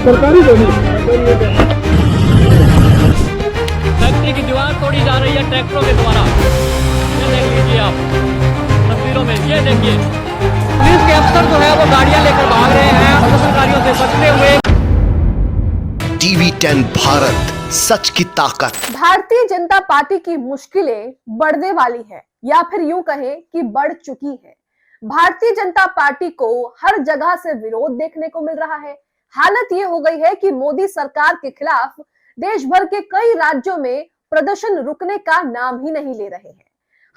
सरकारी जमीन फैक्ट्री की दीवार तोड़ी जा रही है ट्रैक्टरों के द्वारा। ये देख लीजिए आप तस्वीरों में, ये देखिए पुलिस के अफसर जो है वो गाड़ियां लेकर भाग रहे हैं प्रदर्शनकारियों से बचते हुए। टीवी 10 भारत, सच की ताकत। भारतीय जनता पार्टी की मुश्किलें बढ़ने वाली है या फिर यूं कहें कि बढ़ चुकी है। भारतीय जनता पार्टी को हर जगह से विरोध देखने को मिल रहा है। हालत ये हो गई है कि मोदी सरकार के खिलाफ देश भर के कई राज्यों में प्रदर्शन रुकने का नाम ही नहीं ले रहे हैं।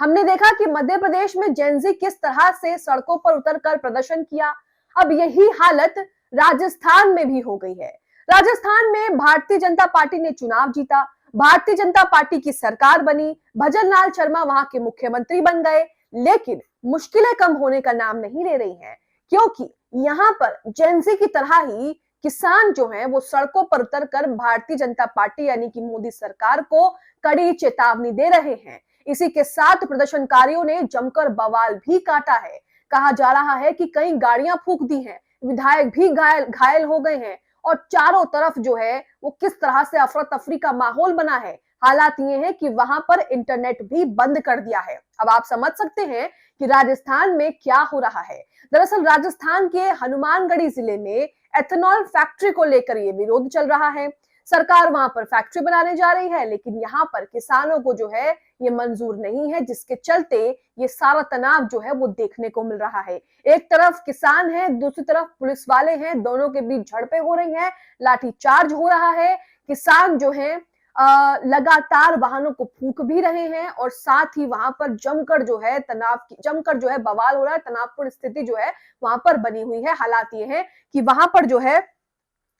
हमने देखा कि मध्य प्रदेश में जेनजी किस तरह से सड़कों पर उतरकर प्रदर्शन किया। अब यही हालत राजस्थान में भी हो गई है। राजस्थान में भारतीय जनता पार्टी ने चुनाव जीता, भारतीय जनता पार्टी की सरकार बनी, भजन लाल शर्मा वहां के मुख्यमंत्री बन गए, लेकिन मुश्किलें कम होने का नाम नहीं ले रही हैं, क्योंकि यहाँ पर जेनजी की तरह ही किसान जो हैं वो सड़कों पर उतरकर भारतीय जनता पार्टी यानी कि मोदी सरकार को कड़ी चेतावनी दे रहे हैं। इसी के साथ प्रदर्शनकारियों ने जमकर बवाल भी काटा है। कहा जा रहा है कि कई गाड़ियां फूंक दी हैं, विधायक भी घायल हो गए हैं और चारों तरफ जो है वो किस तरह से अफरा तफरी का माहौल बना है। हालात ये है कि वहां पर इंटरनेट भी बंद कर दिया है। अब आप समझ सकते हैं कि राजस्थान में क्या हो रहा है। दरअसल राजस्थान के हनुमानगढ़ी जिले में एथेनॉल फैक्ट्री को लेकर ये विरोध चल रहा है। सरकार वहां पर फैक्ट्री बनाने जा रही है, लेकिन यहाँ पर किसानों को जो है ये मंजूर नहीं है, जिसके चलते ये सारा तनाव जो है वो देखने को मिल रहा है। एक तरफ किसान है, दूसरी तरफ पुलिस वाले हैं, दोनों के बीच झड़पें हो रही हैं, लाठीचार्ज हो रहा है। किसान जो है लगातार वाहनों को फूंक भी रहे हैं और साथ ही वहां पर जमकर जो है बवाल हो रहा है, तनावपूर्ण स्थिति जो है वहां पर बनी हुई है। हालात ये है कि वहां पर जो है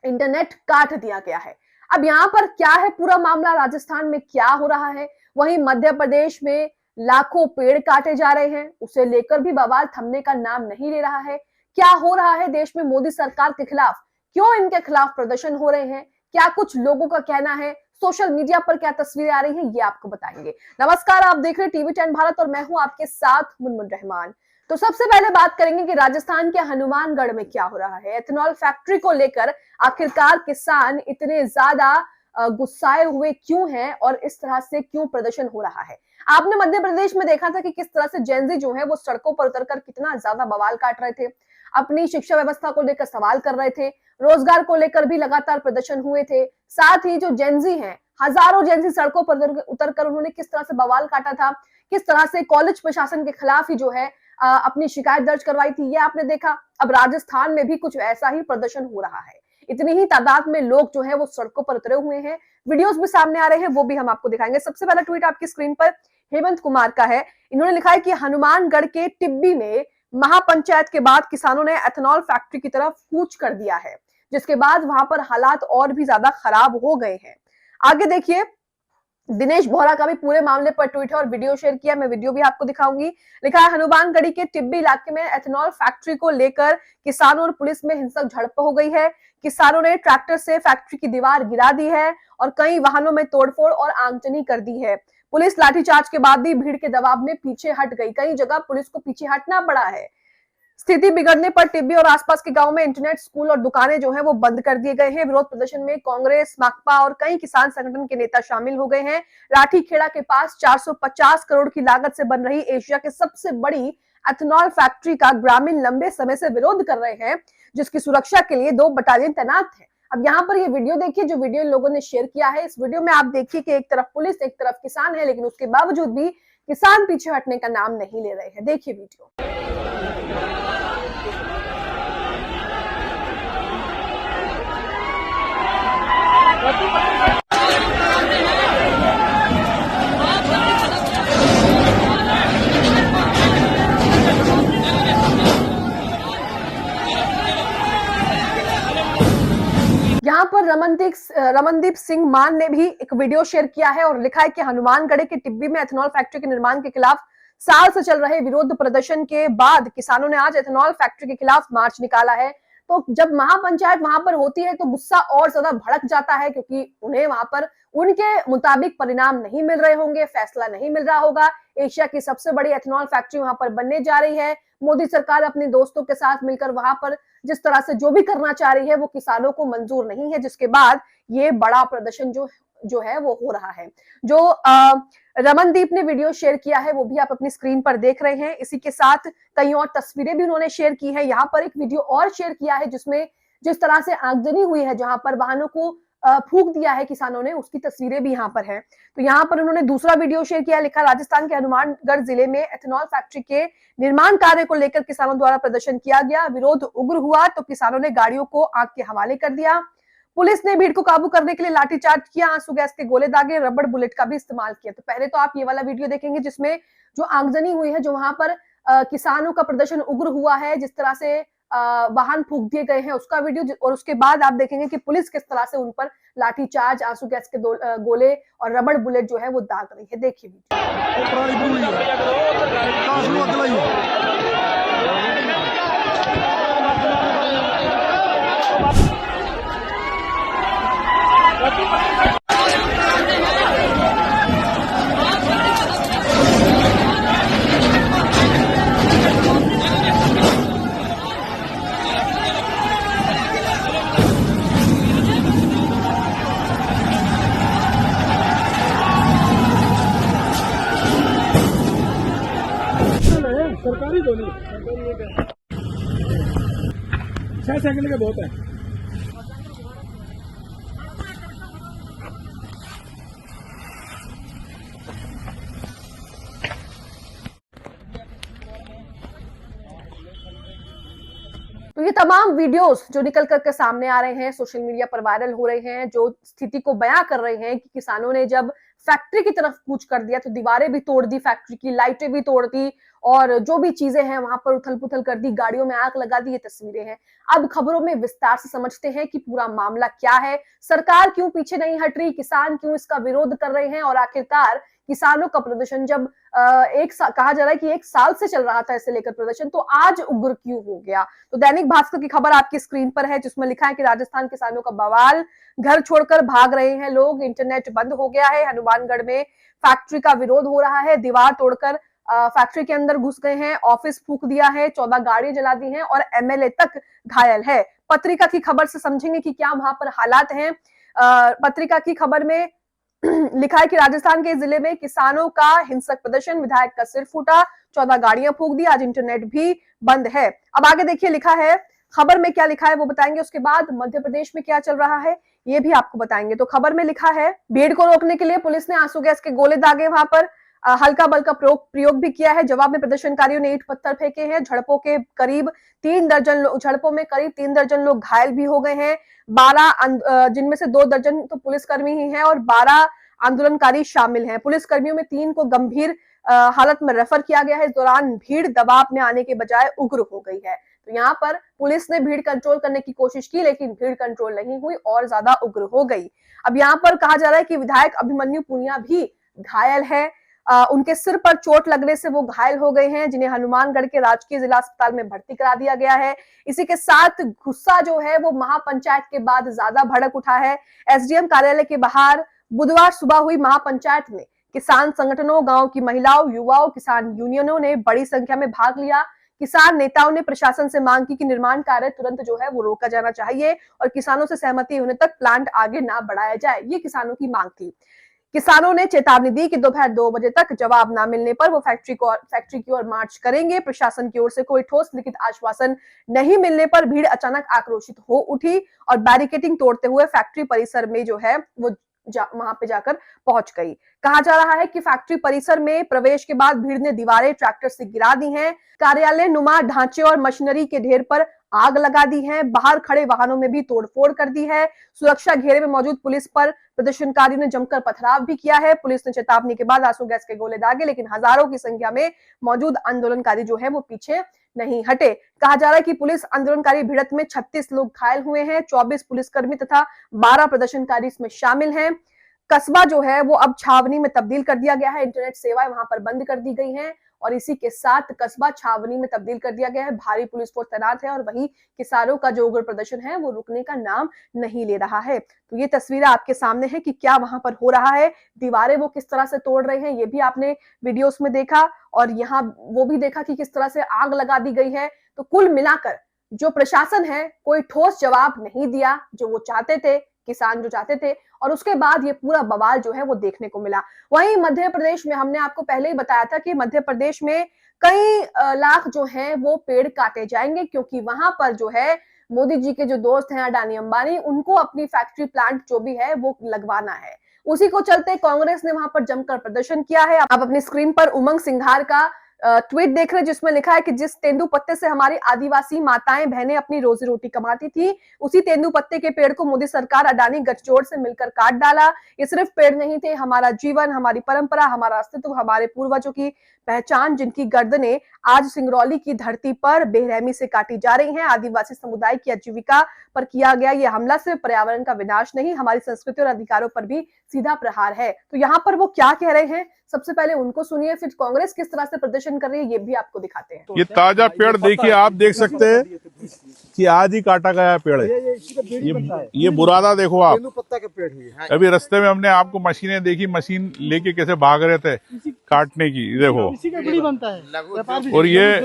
इंटरनेट काट दिया गया है। अब यहाँ पर क्या है पूरा मामला, राजस्थान में क्या हो रहा है, वहीं मध्य प्रदेश में लाखों पेड़ काटे जा रहे हैं, उसे लेकर भी बवाल थमने का नाम नहीं ले रहा है। क्या हो रहा है देश में मोदी सरकार के खिलाफ, क्यों इनके खिलाफ प्रदर्शन हो रहे हैं, क्या कुछ लोगों का कहना है, सोशल मीडिया पर क्या तस्वीरें आ रही हैं, ये आपको बताएंगे। नमस्कार, आप देख रहे हैं टीवी 10 भारत और मैं हूं आपके साथ मुनमुन रहमान। तो सबसे पहले बात करेंगे कि राजस्थान के हनुमानगढ़ में क्या हो रहा है। एथेनॉल फैक्ट्री को लेकर आखिरकार किसान इतने ज्यादा गुस्साए हुए क्यों हैं और इस तरह से क्यों प्रदर्शन हो रहा है। आपने मध्य प्रदेश में देखा था कि किस तरह से जेनजी जो है वो सड़कों पर उतरकर कितना ज्यादा बवाल काट रहे थे, अपनी शिक्षा व्यवस्था को लेकर सवाल कर रहे थे, रोजगार को लेकर भी लगातार प्रदर्शन हुए थे। साथ ही जो जेनजी हैं, हजारों जेनजी सड़कों पर उतरकर उन्होंने किस तरह से बवाल काटा था, किस तरह से कॉलेज प्रशासन के खिलाफ ही जो है अपनी शिकायत दर्ज करवाई थी, ये आपने देखा। अब राजस्थान में भी कुछ ऐसा ही प्रदर्शन हो रहा है। इतनी ही तादाद में लोग जो है वो सड़कों पर उतरे हुए हैं, वीडियोस भी सामने आ रहे हैं, वो भी हम आपको दिखाएंगे। सबसे पहला ट्वीट आपकी स्क्रीन पर हेमंत कुमार का है। इन्होंने लिखा है कि हनुमानगढ़ के टिब्बी में महापंचायत के बाद किसानों ने एथेनॉल फैक्ट्री की तरफ कूच कर दिया है, जिसके बाद वहां पर हालात और भी ज्यादा खराब हो गए हैं। आगे देखिए, दिनेश बोहरा का भी पूरे मामले पर ट्वीट है और वीडियो शेयर किया, मैं वीडियो भी आपको दिखाऊंगी। लिखा है हनुमानगढ़ी के टिब्बी इलाके में एथेनॉल फैक्ट्री को लेकर किसानों और पुलिस में हिंसक झड़प हो गई है। किसानों ने ट्रैक्टर से फैक्ट्री की दीवार गिरा दी है और कई वाहनों में तोड़फोड़ और आगजनी कर दी है। पुलिस लाठीचार्ज के बाद भी भीड़ के दबाव में पीछे हट गई, कई जगह पुलिस को पीछे हटना पड़ा है। स्थिति बिगड़ने पर टिब्बी और आसपास के गांव में इंटरनेट, स्कूल और दुकानें जो हैं वो बंद कर दिए गए हैं। विरोध प्रदर्शन में कांग्रेस, माकपा और कई किसान संगठन के नेता शामिल हो गए हैं। लाठीखेड़ा के पास 450 करोड़ की लागत से बन रही एशिया की सबसे बड़ी एथेनॉल फैक्ट्री का ग्रामीण लंबे समय से विरोध कर रहे हैं, जिसकी सुरक्षा के लिए 2 बटालियन तैनात है। अब यहाँ पर ये वीडियो देखिए जो वीडियो इन लोगों ने शेयर किया है। इस वीडियो में आप देखिए कि एक तरफ पुलिस, एक तरफ किसान है, लेकिन उसके बावजूद भी किसान पीछे हटने का नाम नहीं ले रहे हैं। देखिए वीडियो। यहाँ पर रमनदीप सिंह मान ने भी एक वीडियो शेयर किया है और लिखा है कि हनुमानगढ़ के टिब्बी में एथेनॉल फैक्ट्री के निर्माण के खिलाफ साल से चल रहे विरोध प्रदर्शन के बाद किसानों ने आज एथेनॉल फैक्ट्री के खिलाफ मार्च निकाला है। तो जब महापंचायत वहां पर होती है तो गुस्सा और ज्यादा भड़क जाता है, क्योंकि उन्हें वहां पर उनके मुताबिक परिणाम नहीं मिल रहे होंगे, फैसला नहीं मिल रहा होगा। एशिया की सबसे बड़ी एथेनॉल फैक्ट्री वहां पर बनने जा रही है। मोदी सरकार अपने दोस्तों के साथ मिलकर वहां पर जिस तरह से जो भी करना चाह रही है वो किसानों को मंजूर नहीं है, जिसके बाद ये बड़ा प्रदर्शन जो है वो हो रहा है। जो रमनदीप ने वीडियो शेयर किया है वो भी आप अपनी स्क्रीन पर देख रहे हैं। इसी के साथ कई और तस्वीरें भी उन्होंने शेयर की है। यहाँ पर एक वीडियो और शेयर किया है जिसमें जिस तरह से आगजनी हुई है, जहां पर वाहनों को फूंक दिया है किसानों ने, उसकी तस्वीरें भी यहाँ पर है। तो यहाँ पर उन्होंने दूसरा वीडियो शेयर किया, लिखा राजस्थान के हनुमानगढ़ जिले में एथेनॉल फैक्ट्री के निर्माण कार्य को लेकर किसानों द्वारा प्रदर्शन किया गया। विरोध उग्र हुआ तो किसानों ने गाड़ियों को आग के हवाले कर दिया। पुलिस ने भीड़ को काबू करने के लिए लाठीचार्ज किया, आंसू गैस के गोले दागे, रबड़ बुलेट का भी इस्तेमाल किया। तो पहले तो आप ये वाला वीडियो देखेंगे जिसमें जो आगजनी हुई है, जो वहां पर किसानों का प्रदर्शन उग्र हुआ है, जिस तरह से वाहन फूंक दिए गए हैं, उसका वीडियो, और उसके बाद आप देखेंगे कि पुलिस किस तरह से उन पर लाठीचार्ज, आंसू गैस के गोले और रबड़ बुलेट जो है वो दाग रही है। देखिए सरकारी तो नहीं, 6 सेकंड के बहुत है। तो ये तमाम वीडियोस जो निकल करके सामने आ रहे हैं, सोशल मीडिया पर वायरल हो रहे हैं, जो स्थिति को बयां कर रहे हैं कि किसानों ने जब फैक्ट्री की तरफ कूच कर दिया तो दीवारें भी तोड़ दी, फैक्ट्री की लाइटें भी तोड़ दी और जो भी चीजें हैं वहां पर उथल पुथल कर दी, गाड़ियों में आग लगा दी। ये तस्वीरें हैं। अब खबरों में विस्तार से समझते हैं कि पूरा मामला क्या है, सरकार क्यों पीछे नहीं हट रही, किसान क्यों इसका विरोध कर रहे हैं और आखिरकार किसानों का प्रदर्शन जब कहा जा रहा है कि 1 साल से चल रहा था इसे लेकर प्रदर्शन, तो आज उग्र क्यों हो गया। तो दैनिक भास्कर की खबर आपकी स्क्रीन पर है जिसमें लिखा है कि राजस्थान किसानों का बवाल, घर छोड़कर भाग रहे हैं लोग, इंटरनेट बंद हो गया है, हनुमानगढ़ में फैक्ट्री का विरोध हो रहा है, दीवार तोड़कर फैक्ट्री के अंदर घुस गए हैं, ऑफिस फूंक दिया है, 14 गाड़ियां जला दी हैं और एमएलए तक घायल है। पत्रिका की खबर से समझेंगे कि क्या वहां पर हालात हैं। पत्रिका की खबर में लिखा है कि राजस्थान के जिले में किसानों का हिंसक प्रदर्शन, विधायक का सिर फूटा, 14 गाड़ियां फूंक दी, आज इंटरनेट भी बंद है। अब आगे देखिए लिखा है, खबर में क्या लिखा है वो बताएंगे, उसके बाद मध्य प्रदेश में क्या चल रहा है ये भी आपको बताएंगे। तो खबर में लिखा है, भीड़ को रोकने के लिए पुलिस ने आंसू गैस के गोले दागे, वहां पर हल्का बल का प्रयोग भी किया है। जवाब में प्रदर्शनकारियों ने ईंट पत्थर फेंके हैं। झड़पों में करीब 3 दर्जन लोग घायल भी हो गए हैं। 12 जिनमें से 2 दर्जन तो पुलिसकर्मी ही हैं और 12 आंदोलनकारी शामिल हैं। पुलिसकर्मियों में 3 को गंभीर हालत में रेफर किया गया है। इस दौरान भीड़ दबाव में आने के बजाय उग्र हो गई है। तो यहाँ पर पुलिस ने भीड़ कंट्रोल करने की कोशिश की लेकिन भीड़ कंट्रोल नहीं हुई और ज्यादा उग्र हो गई। अब यहाँ पर कहा जा रहा है कि विधायक अभिमन्यु पुनिया भी घायल है। उनके सिर पर चोट लगने से वो घायल हो गए हैं, जिन्हें हनुमानगढ़ के राजकीय जिला अस्पताल में भर्ती करा दिया गया है। इसी के साथ गुस्सा जो है वो महापंचायत के बाद ज्यादा भड़क उठा है। एसडीएम कार्यालय के बाहर बुधवार सुबह हुई महापंचायत में किसान संगठनों, गांव की महिलाओं, युवाओं, किसान यूनियनों ने बड़ी संख्या में भाग लिया। किसान नेताओं ने प्रशासन से मांग की कि निर्माण कार्य तुरंत जो है वो रोका जाना चाहिए और किसानों से सहमति होने तक प्लांट आगे ना बढ़ाया जाए, ये किसानों की मांग थी। किसानों ने चेतावनी दी कि दोपहर 2 बजे तक जवाब ना मिलने पर वो फैक्ट्री की ओर मार्च करेंगे। प्रशासन की ओर से कोई ठोस लिखित आश्वासन नहीं मिलने पर भीड़ अचानक आक्रोशित हो उठी और बैरिकेडिंग तोड़ते हुए फैक्ट्री परिसर में जो है वो वहां पे जाकर पहुंच गई। कहा जा रहा है कि फैक्ट्री परिसर में प्रवेश के बाद भीड़ ने दीवारें ट्रैक्टर से गिरा दी हैं, कार्यालय नुमा ढांचे और मशीनरी के ढेर पर आग लगा दी है, बाहर खड़े वाहनों में भी तोड़फोड़ कर दी है। सुरक्षा घेरे में मौजूद पुलिस पर प्रदर्शनकारियों ने जमकर पथराव भी किया है। पुलिस ने चेतावनी के बाद आंसू गैस के गोले दागे लेकिन हजारों की संख्या में मौजूद आंदोलनकारी जो है वो पीछे नहीं हटे। कहा जा रहा है कि पुलिस आंदोलनकारी भिड़ंत में 36 लोग घायल हुए हैं, 24 पुलिसकर्मी तथा 12 प्रदर्शनकारी इसमें शामिल हैं। कस्बा जो है वो अब छावनी में तब्दील कर दिया गया है। इंटरनेट सेवाएं वहां पर बंद कर दी गई हैं और इसी के साथ कस्बा छावनी में तब्दील कर दिया गया है। भारी पुलिस फोर्स तैनात है और वहीं किसानों का जो उग्र प्रदर्शन है वो रुकने का नाम नहीं ले रहा है। तो ये तस्वीरें आपके सामने है कि क्या वहां पर हो रहा है, दीवारें वो किस तरह से तोड़ रहे हैं, ये भी आपने वीडियोस में देखा और यहाँ वो भी देखा कि किस तरह से आग लगा दी गई है। तो कुल मिलाकर जो प्रशासन है कोई ठोस जवाब नहीं दिया जो वो चाहते थे, किसान जो चाहते थे, और उसके बाद ये पूरा बवाल जो है वो देखने को मिला। वहीं मध्य प्रदेश में हमने आपको पहले ही बताया था कि मध्य प्रदेश में कई लाख जो हैं वो पेड़ काटे जाएंगे क्योंकि वहां पर जो है मोदी जी के जो दोस्त हैं अडानी अंबानी, उनको अपनी फैक्ट्री प्लांट जो भी है वो लगवाना है। उसी को चलते कांग्रेस ने वहां पर जमकर प्रदर्शन किया है। आप अपनी स्क्रीन पर उमंग सिंघार का ट्वीट देख रहे हैं जिसमें लिखा है कि जिस तेंदुपत्ते से हमारी आदिवासी माताएं बहनें अपनी रोजी रोटी कमाती थी, उसी तेंदुपत्ते के पेड़ को मोदी सरकार अडानी गठजोड़ से मिलकर काट डाला। ये सिर्फ पेड़ नहीं थे, हमारा जीवन, हमारी परंपरा, हमारा अस्तित्व, हमारे पूर्वजों की पहचान, जिनकी गर्दनें आज सिंगरौली की धरती पर बेरहमी से काटी जा रही हैं। आदिवासी समुदाय की आजीविका पर किया गया यह हमला सिर्फ पर्यावरण का विनाश नहीं, हमारी संस्कृति और अधिकारों पर भी सीधा प्रहार है। तो यहाँ पर वो क्या कह रहे हैं, सबसे पहले उनको सुनिए, फिर कांग्रेस किस तरह से प्रदर्शन कर रही है ये भी आपको दिखाते हैं। ये ताजा पेड़ देखिए, आप देख सकते हैं कि आज ही काटा गया पेड़ है। ये बुरादा देखो आप, पत्ता का पेड़ है। अभी रास्ते में हमने आपको मशीनें देखी, मशीन लेके कैसे भाग रहे थे काटने की, देखो। इसी का बीड़ी बनता है और ये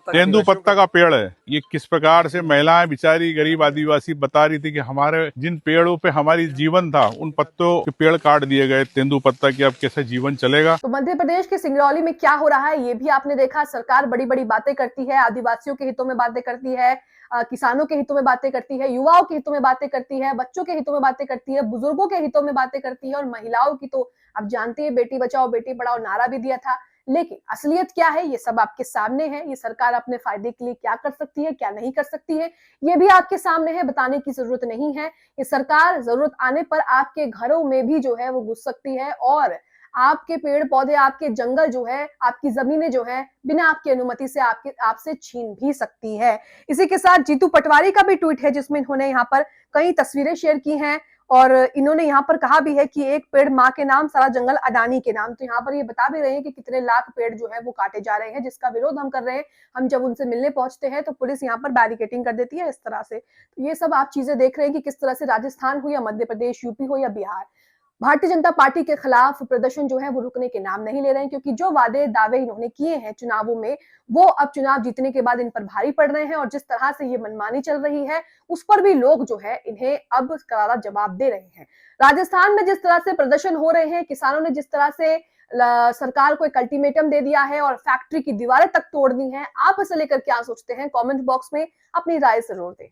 तेंदुपत्ता का पेड़ है। ये किस प्रकार से महिलाएं बेचारी गरीब आदिवासी बता रही थी कि हमारे जिन पेड़ों पे हमारी जीवन था, उन पत्तों के पेड़ काट दिए गए तेंदुपत्ता की, अब कैसे जीवन चलेगा। तो मध्य प्रदेश के सिंगरौली में क्या हो रहा है ये भी आपने देखा। सरकार बड़ी बड़ी बातें करती है, आदिवासियों के हितों में बातें करती है, किसानों के हितों में बातें करती है, युवाओं के हितों में बातें करती है, बच्चों के हितों में बातें करती है, बुजुर्गों के हितों में बातें करती है और महिलाओं की तो आप जानते हैं बेटी बचाओ बेटी पढ़ाओ नारा भी दिया था। लेकिन असलियत क्या है ये सब आपके सामने है। ये सरकार अपने फायदे के लिए क्या कर सकती है, क्या नहीं कर सकती है, ये भी आपके सामने है, बताने की जरूरत नहीं है। ये सरकार जरूरत आने पर आपके घरों में भी जो है वो घुस सकती है और आपके पेड़ पौधे, आपके जंगल जो है, आपकी जमीनें जो है बिना आपकी अनुमति से आपसे छीन भी सकती है। इसी के साथ जीतू पटवारी का भी ट्वीट है जिसमें इन्होंने यहाँ पर कई तस्वीरें शेयर की हैं और इन्होंने यहाँ पर कहा भी है कि एक पेड़ माँ के नाम, सारा जंगल अडानी के नाम। तो यहाँ पर ये बता भी रहे हैं कि कितने लाख पेड़ जो है वो काटे जा रहे हैं, जिसका विरोध हम कर रहे हैं। हम जब उनसे मिलने पहुंचते हैं तो पुलिस यहाँ पर बैरिकेटिंग कर देती है इस तरह से। तो ये सब आप चीजें देख रहे हैं कि किस तरह से राजस्थान हो या मध्य प्रदेश, यूपी हो या बिहार, भारतीय जनता पार्टी के खिलाफ प्रदर्शन जो है वो रुकने के नाम नहीं ले रहे हैं क्योंकि जो वादे दावे इन्होंने किए हैं चुनावों में वो अब चुनाव जीतने के बाद इन पर भारी पड़ रहे हैं और जिस तरह से ये मनमानी चल रही है उस पर भी लोग जो है इन्हें अब करारा जवाब दे रहे हैं। राजस्थान में जिस तरह से प्रदर्शन हो रहे हैं, किसानों ने जिस तरह से सरकार को एक अल्टीमेटम दे दिया है और फैक्ट्री की दीवारें तक तोड़ दी हैं, आप इसे लेकर क्या सोचते हैं? कमेंट बॉक्स में अपनी राय जरूर दें।